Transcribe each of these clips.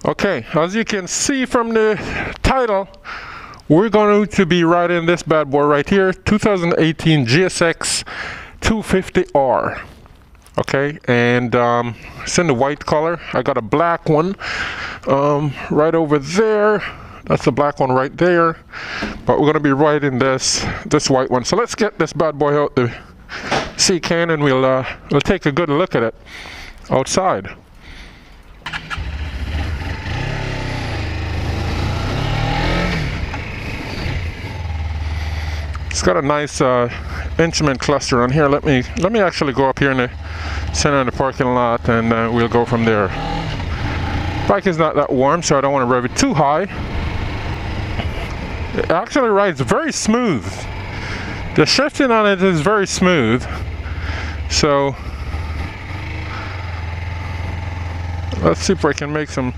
Okay, as you can see from the title, we're going to be riding this bad boy right here, 2018 GSX 250R. Okay, and it's in the white color. I got a black one right over there. That's the black one right there. But we're going to be riding this white one. So let's get this bad boy out the sea can, and we'll take a good look at it outside. It's got a nice instrument cluster on here. Let me actually go up here in the center of the parking lot, and we'll go from there. Bike is not that warm, so I don't want to rev it too high. It actually rides very smooth. The shifting on it is very smooth. So let's see if I can make some.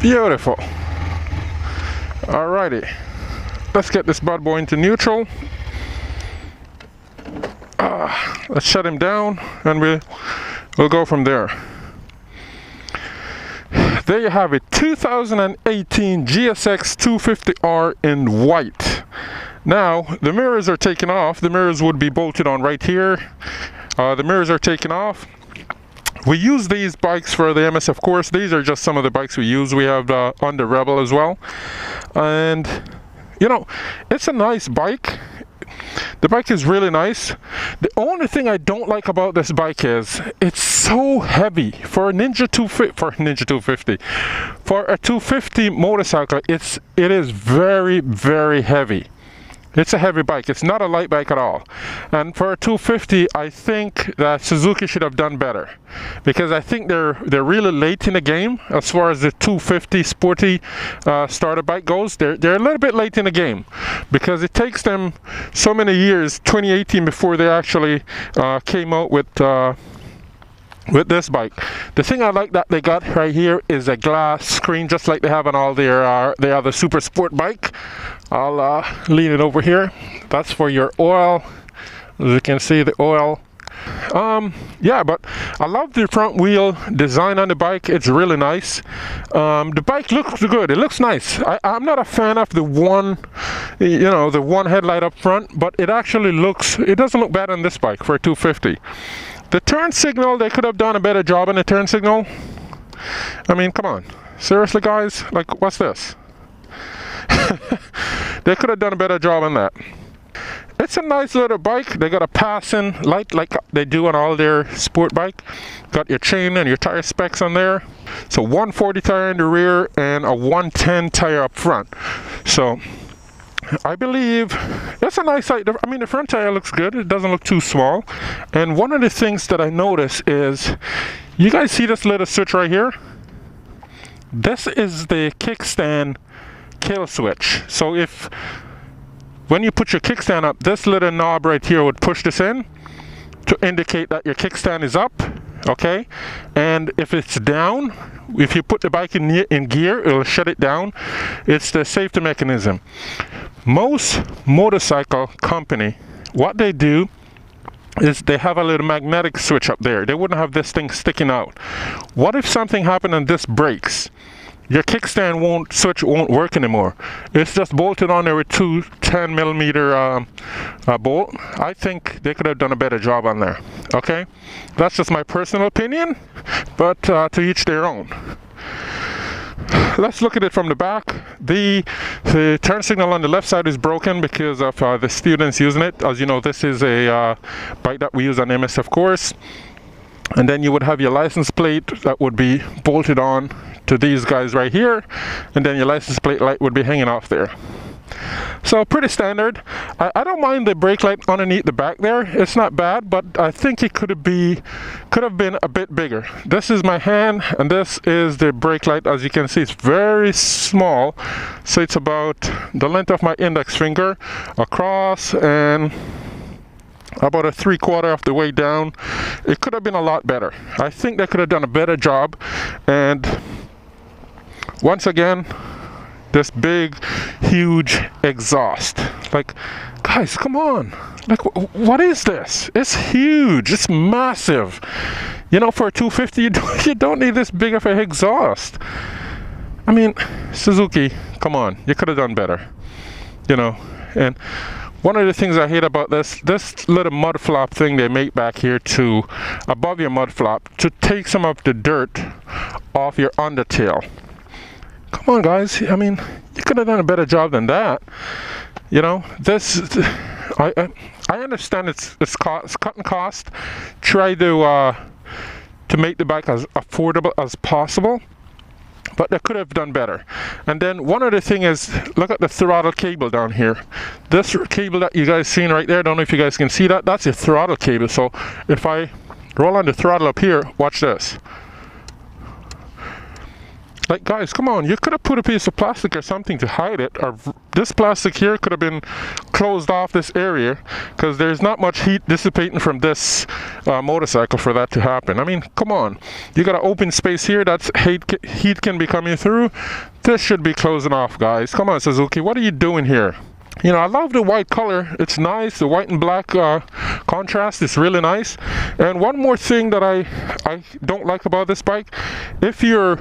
Beautiful. Alrighty, let's get this bad boy into neutral. Let's shut him down, and we'll go from there. There you have it, 2018 GSX 250R in white. Now the mirrors are taken off. The mirrors would be bolted on right here. The mirrors are taken off. We use these bikes for the MS, of course. These are just some of the bikes we use. We have on the Rebel as well. And, you know, it's a nice bike. The bike is really nice. The only thing I don't like about this bike is it's so heavy. For a Ninja 250, for a 250 motorcycle, it is very, very heavy. It's a heavy bike. It's not a light bike at all. And for a 250, I think that Suzuki should have done better, because I think they're really late in the game as far as the 250 sporty starter bike goes. They're a little bit late in the game, because it takes them so many years, 2018, before they actually came out with this bike. The thing I like that they got right here is a glass screen, just like they have on all their other super sport bike. I'll lean it over here. That's for your oil. As you can see, the oil. Yeah, but I love the front wheel design on the bike. It's really nice. The bike looks good. It looks nice. I'm not a fan of the one, the one headlight up front, but it actually it doesn't look bad on this bike for a 250. The turn signal, they could have done a better job on the turn signal. I mean, come on. Seriously, guys? Like, what's this? They could have done a better job on that. It's a nice little bike. They got a passing light like they do on all their sport bike. Got your chain and your tire specs on there. So 140 tire in the rear and a 110 tire up front. So I believe it's a nice sight. I mean, the front tire looks good. It doesn't look too small. And one of the things that I notice is, you guys see this little switch right here? This is the kickstand kill switch. So when you put your kickstand up, this little knob right here would push this in to indicate that your kickstand is up. Okay, and if it's down, if you put the bike in gear, it'll shut it down. It's the safety mechanism. Most motorcycle company, what they do is they have a little magnetic switch up there. They wouldn't have this thing sticking out. What if something happened and this breaks? Your kickstand switch won't work anymore. It's just bolted on there with two 10mm bolt. I think they could have done a better job on there. Okay, that's just my personal opinion, but to each their own. Let's look at it from the back. The turn signal on the left side is broken because of the students using it. As you know, this is a bike that we use on MS, of course. And then you would have your license plate that would be bolted on to these guys right here, and then your license plate light would be hanging off there. So pretty standard. I don't mind the brake light underneath the back there. It's not bad, but I think it could have been a bit bigger. This is my hand, and this is the brake light. As you can see, it's very small, so it's about the length of my index finger across and about a 3/4 of the way down. It could have been a lot better. I think they could have done a better job. And once again, this big, huge exhaust. Like, Guys, come on. Like, what is this? It's huge. It's massive. You know, for a 250, you don't need this big of a exhaust. I mean, Suzuki, come on. You could have done better. You know, and one of the things I hate about this little mud flop thing they make back here to above your mud flop to take some of the dirt off your undertail. Come on, guys. I mean, you could have done a better job than that. You know, this I understand it's cutting cost. Try to make the bike as affordable as possible. But they could have done better. And then one other thing is, look at the throttle cable down here. This cable that you guys seen right there, I don't know if you guys can see that, that's your throttle cable. So if I roll on the throttle up here, watch this. Like, guys, come on, you could have put a piece of plastic or something to hide it, or this plastic here could have been closed off this area, because there's not much heat dissipating from this motorcycle for that to happen. I mean, come on, you got an open space here that's heat can be coming through. This should be closing off, guys. Come on, Suzuki, what are you doing here? You know, I love the white color. It's nice. The white and black contrast is really nice. And one more thing that I don't like about this bike, if you're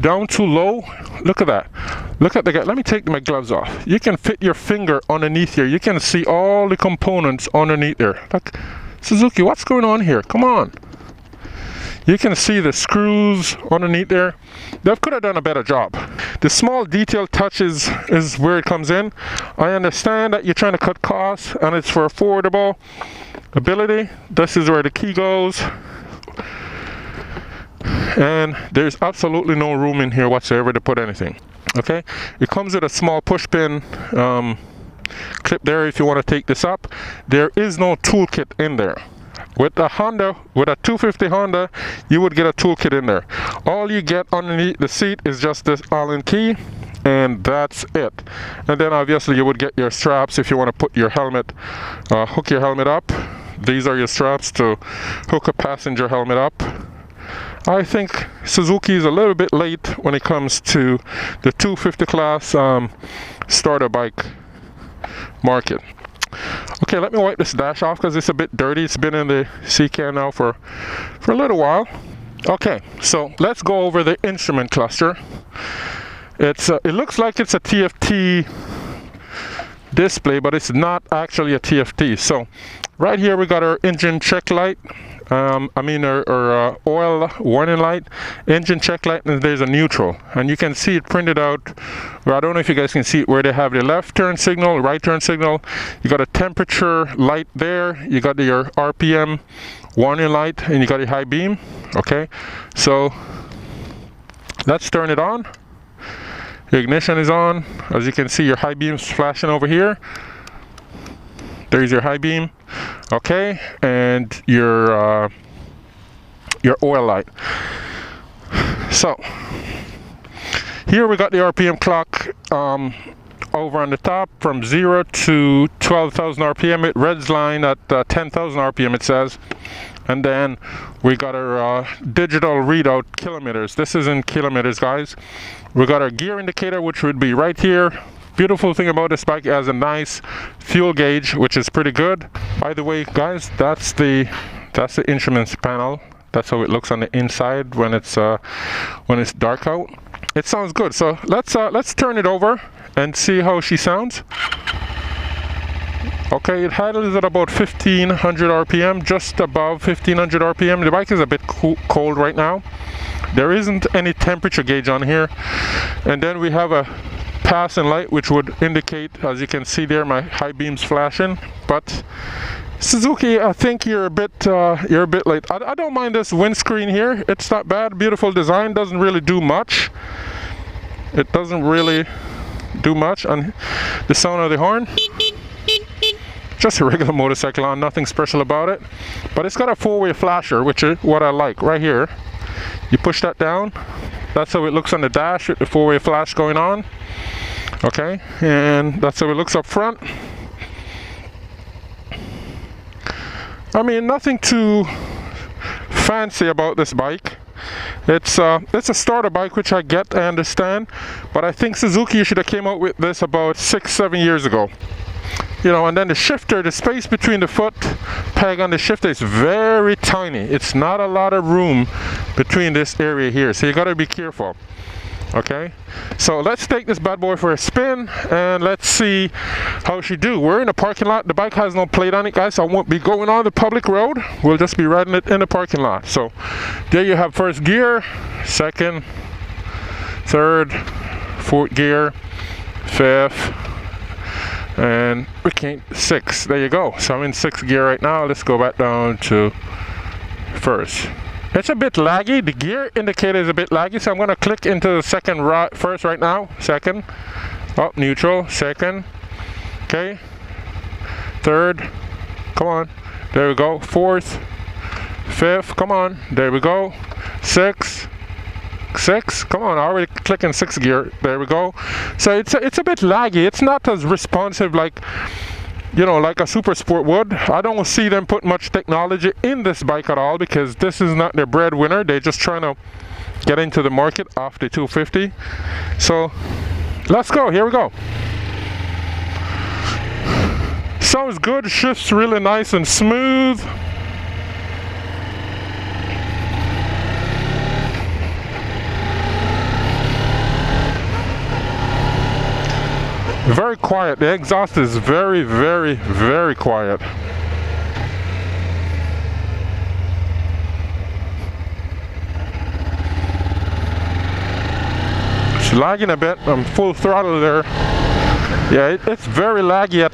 down too low, look at that. Look at the guy. Let me take my gloves off. You can fit your finger underneath here. You can see all the components underneath there. Look, Suzuki, what's going on here? Come on. You can see the screws underneath there. They could have done a better job. The small detail touches is where it comes in. I understand that you're trying to cut costs and it's for affordable ability. This is where the key goes. And there's absolutely no room in here whatsoever to put anything. Okay, it comes with a small push pin clip there if you want to take this up. There is no toolkit in there. With a Honda, with a 250 Honda, you would get a toolkit in there. All you get underneath the seat is just this Allen key, and that's it. And then obviously you would get your straps if you want to put your helmet, hook your helmet up. These are your straps to hook a passenger helmet up. I think Suzuki is a little bit late when it comes to the 250 class starter bike market. Okay, let me wipe this dash off because it's a bit dirty. It's been in the sea can now for a little while. Okay, so let's go over the instrument cluster. It looks like it's a TFT display, but it's not actually a TFT. So right here we got our engine check light. Our oil warning light, engine check light, and there's a neutral. And you can see it printed out, or I don't know if you guys can see it, where they have the left turn signal, right turn signal. You got a temperature light there, you got your RPM warning light, and you got your high beam. Okay, so let's turn it on. The ignition is on. As you can see, your high beam's flashing over here. There's your high beam, okay, and your oil light. So here we got the RPM clock over on the top from 0 to 12,000 RPM. It red's line at 10,000 RPM, it says. And then we got our digital readout kilometers. This is in kilometers, guys. We got our gear indicator, which would be right here. Beautiful thing about this bike, it has a nice fuel gauge, which is pretty good. By the way, guys, that's the instruments panel. That's how it looks on the inside when it's dark out. It sounds good. So let's turn it over and see how she sounds. Okay, it idles at about 1500 RPM, just above 1500 RPM. The bike is a bit cold right now. There isn't any temperature gauge on here. And then we have a pass and light, which would indicate, as you can see there, my high beams flashing. But Suzuki, I think you're a bit late. I don't mind this windscreen here. It's not bad. Beautiful design. Doesn't really do much. It doesn't really do much. And the sound of the horn, just a regular motorcycle on, nothing special about it. But it's got a four-way flasher, which is what I like. Right here, you push that down. That's how it looks on the dash with the four-way flash going on. Okay, and that's how it looks up front. I mean, nothing too fancy about this bike. It's a starter bike, which I get, I understand, but I think Suzuki should have came out with this about 6-7 years ago. You know, and then the shifter, the space between the foot peg and the shifter is very tiny. It's not a lot of room between this area here, so you got to be careful. Okay, so let's take this bad boy for a spin and let's see how she do. We're in a parking lot. The bike has no plate on it, guys, so I won't be going on the public road. We'll just be riding it in the parking lot. So there you have first gear, second, third, fourth gear, fifth, and we can't six. There you go. So I'm in sixth gear right now. Let's go back down to first. It's a bit laggy. The gear indicator is a bit laggy, so I'm going to click into the second first right now. Second, oh, neutral, second, okay, third, come on, there we go, fourth, fifth, come on, there we go, six, come on, already clicking sixth gear, there we go. So it's a bit laggy. It's not as responsive like, you know, like a Super Sport would. I don't see them put much technology in this bike at all because this is not their breadwinner. They're just trying to get into the market off the 250. So let's go. Here we go. Sounds good. Shifts really nice and smooth. Very quiet. The exhaust is very, very, very quiet. It's lagging a bit. I'm full throttle there. Yeah, it's very laggy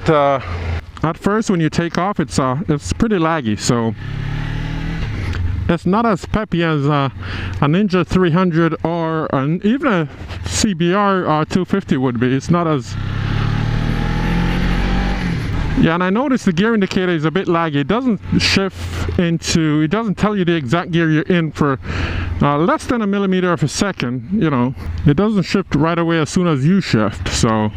at first when you take off. It's pretty laggy. So it's not as peppy as a Ninja 300 or even a CBR 250 would be. It's not as... Yeah, and I noticed the gear indicator is a bit laggy. It doesn't shift into, it doesn't tell you the exact gear you're in for less than a millimeter of a second, you know. It doesn't shift right away as soon as you shift, so.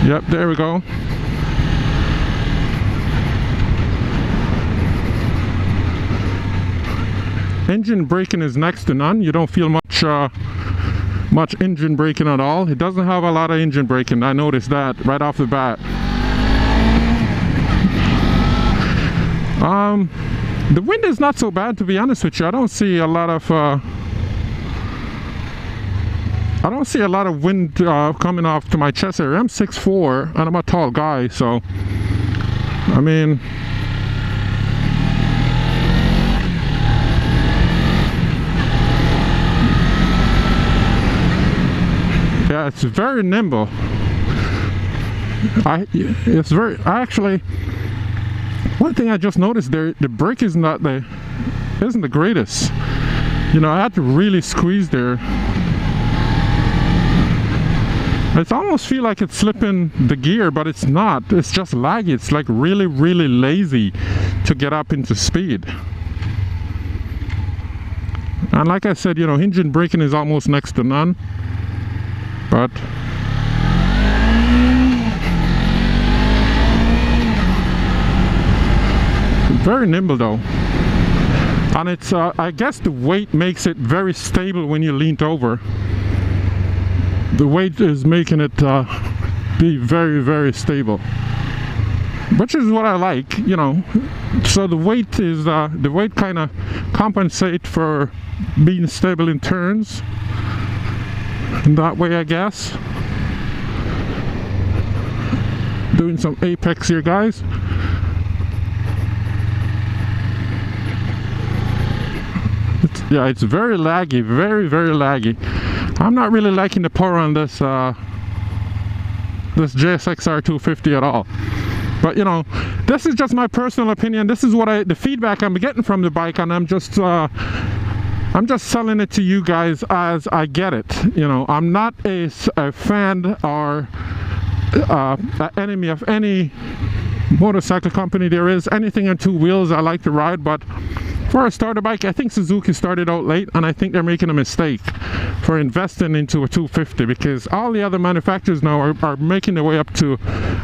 Yep, there we go. Engine braking is next to none. You don't feel much engine braking at all. It doesn't have a lot of engine braking. I noticed that right off the bat. The wind is not so bad, to be honest with you. I don't see a lot of wind coming off to my chest area. I'm 6'4" and I'm a tall guy, so I mean, yeah, it's very nimble. One thing I just noticed there, the brake isn't the greatest. You know, I had to really squeeze there. It almost feel like it's slipping the gear, but it's not. It's just laggy. It's like really, really lazy to get up into speed. And like I said, you know, engine braking is almost next to none. But very nimble though. And it's I guess the weight makes it very stable when you leaned over. The weight is making it be very, very stable, which is what I like, you know. So the weight is the weight kind of compensate for being stable in turns in that way, I guess. Doing some apex here, guys. It's very laggy, very, very laggy. I'm not really liking the power on this this GSX-R 250 at all. But you know, this is just my personal opinion. This is what the feedback I'm getting from the bike, and I'm just selling it to you guys as I get it. You know, I'm not a fan or an enemy of any motorcycle company there is. Anything on two wheels I like to ride, but for a starter bike, I think Suzuki started out late, and I think they're making a mistake for investing into a 250, because all the other manufacturers now are making their way up to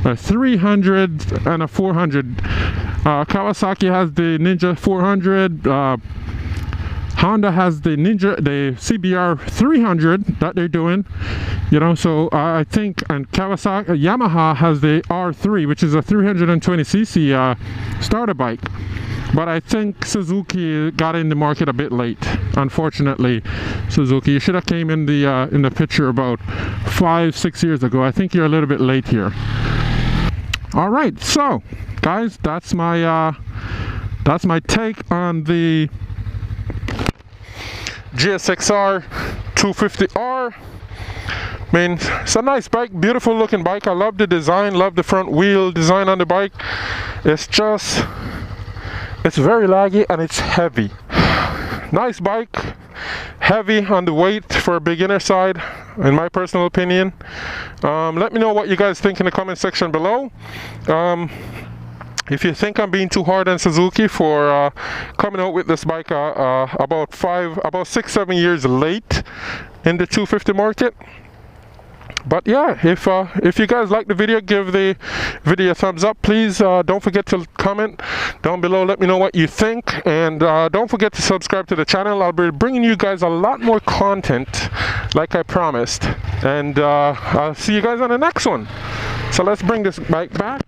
a 300 and a 400. Kawasaki has the Ninja 400. Honda has the CBR 300 that they're doing, you know, so I think, and Yamaha has the R3, which is a 320cc starter bike. But I think Suzuki got in the market a bit late. Unfortunately, Suzuki, you should have came in the picture about 5-6 years ago. I think you're a little bit late here. All right, so guys, that's my take on the GSX-R 250R. I mean, it's a nice bike, beautiful looking bike. I love the design, love the front wheel design on the bike. It's just, it's very laggy and it's heavy. Nice bike, heavy on the weight for a beginner side, in my personal opinion. Let me know what you guys think in the comment section below. If you think I'm being too hard on Suzuki for coming out with this bike about 6-7 years late in the 250 market. But yeah, if you guys like the video, give the video a thumbs up. Please don't forget to comment down below. Let me know what you think, and don't forget to subscribe to the channel. I'll be bringing you guys a lot more content, like I promised. And I'll see you guys on the next one. So let's bring this bike back.